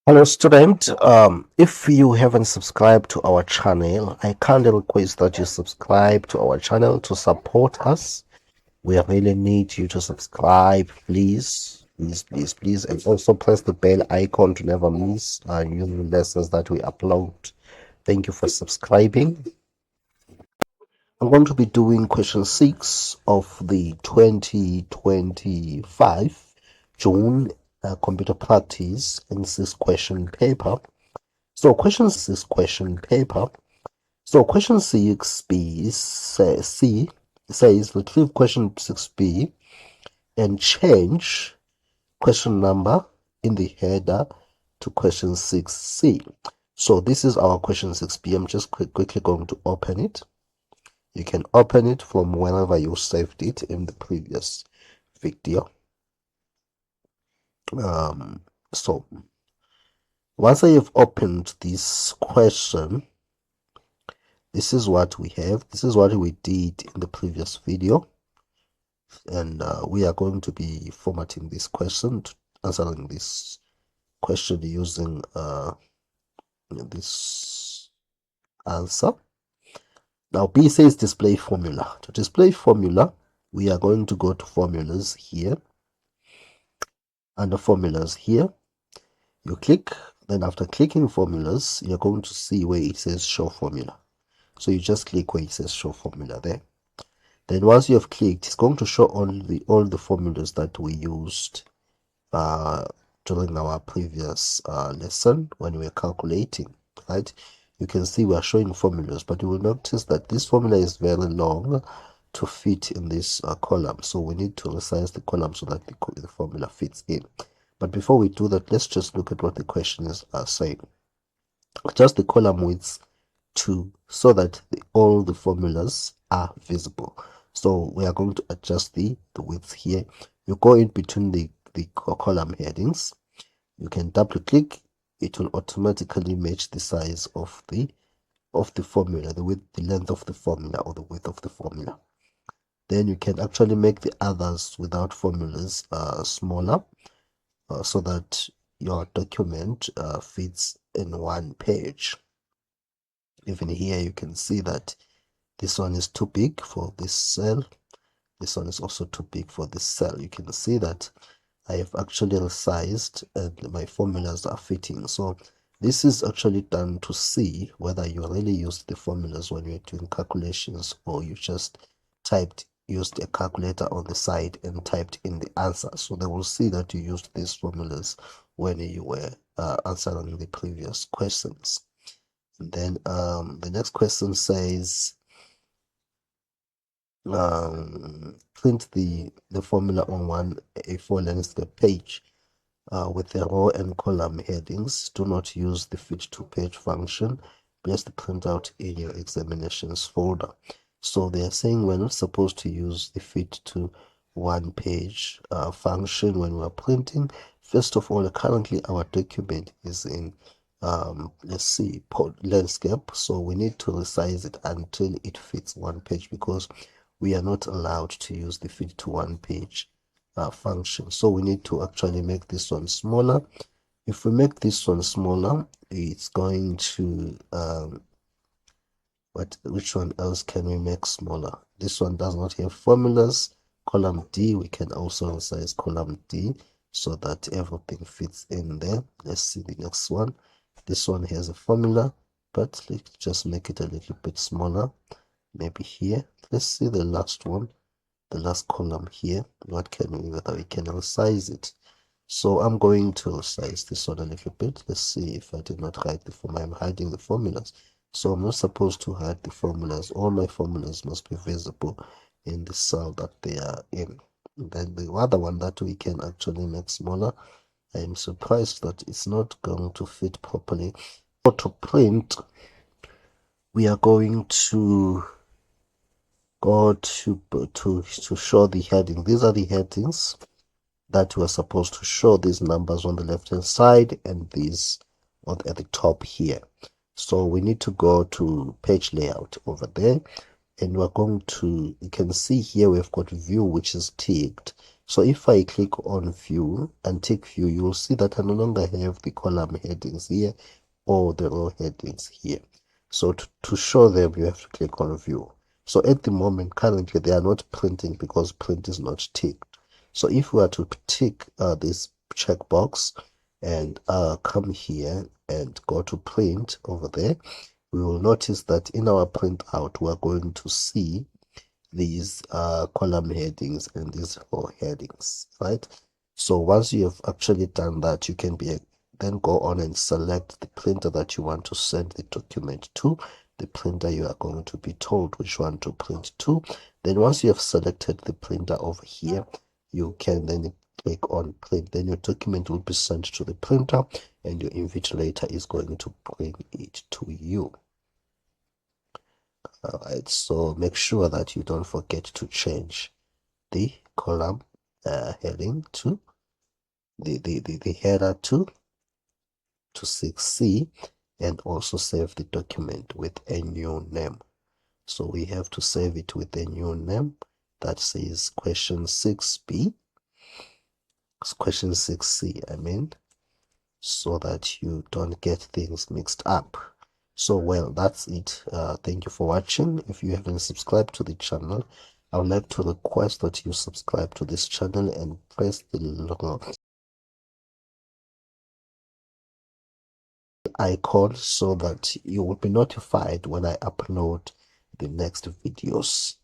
Hello student, if you haven't subscribed to our channel, I kindly request that you subscribe to our channel to support us. We really need you to subscribe, please, and also press the bell icon to never miss new lessons that we upload. Thank you for subscribing. I'm going to be doing question 6 of the 2025 June computer practice and this question paper. So question 6b says retrieve question 6b and change question number in the header to question 6c. So this is our question 6b. I'm just quickly going to open it. You can open it from wherever you saved it in the previous video. So once I have opened this question, this is what we have. This is what we did in the previous video, and we are going to be formatting this question, answering this question using this answer. Now B says display formula. To display formula, we are going to go to formulas here. Under formulas here, you click, then after clicking formulas, you're going to see where it says show formula. So you just click where it says show formula there. Then once you have clicked, it's going to show all the formulas that we used during our previous lesson when we were calculating, right? You can see we are showing formulas, but you will notice that this formula is very long to fit in this column. So we need to resize the column so that the formula fits in. But before we do that, let's just look at what the question is saying. Adjust the column widths so that all the formulas are visible. So we are going to adjust the width here. You go in between the column headings. You can double click. It will automatically match the size of the formula, the length of the formula, or the width of the formula. Then you can actually make the others without formulas smaller, so that your document fits in one page. Even here you can see that this one is too big for this cell. This one is also too big for this cell. You can see that I have actually resized and my formulas are fitting. So this is actually done to see whether you really used the formulas when you're doing calculations, or you just used a calculator on the side and typed in the answer. So they will see that you used these formulas when you were answering the previous questions. And then the next question says print the formula on one A4 landscape page with the row and column headings. Do not use the fit to page function. Place the printout in your examinations folder. So they are saying we're not supposed to use the fit to one page function when we're printing. First of all, currently our document is in let's see, landscape, so we need to resize it until it fits one page, because we are not allowed to use the fit to one page function. So we need to actually make this one smaller. If we make this one smaller, it's going to which one else can we make smaller? This one does not have formulas. Column D, we can also resize column D so that everything fits in there. Let's see the next one. This one has a formula, but let's just make it a little bit smaller. Maybe here. Let's see the last one, the last column here. What can we, whether we can resize it? So I'm going to resize this one a little bit. Let's see if I did not hide the formula. I'm hiding the formulas. So I'm not supposed to hide the formulas. All my formulas must be visible in the cell that they are in. And then the other one that we can actually make smaller, I am surprised that it's not going to fit properly. For to print, we are going to go to show the heading. These are the headings that we're supposed to show, these numbers on the left hand side and these at the top here. So we need to go to page layout over there, and we're going to, you can see here we've got view, which is ticked. So if I click on view and tick view, you'll see that I no longer have the column headings here or the row headings here. So to show them, you have to click on view. So at the moment, currently, they are not printing because print is not ticked. So if we are to tick this checkbox and come here and go to print over there, we will notice that in our printout, we are going to see these column headings and these row headings, right? So once you have actually done that, you can then go on and select the printer that you want to send the document to, the printer you are going to be told which one to print to. Then once you have selected the printer over here, you can then click on print. Then your document will be sent to the printer and your invigilator is going to bring it to you. All right, so make sure that you don't forget to change the column heading to the header to 6C, and also save the document with a new name. So we have to save it with a new name that says question 6B, question 6C, I mean, so that you don't get things mixed up. So well, that's it. Thank you for watching. If you haven't subscribed to the channel, I would like to request that you subscribe to this channel and press the logo icon so that you will be notified when I upload the next videos.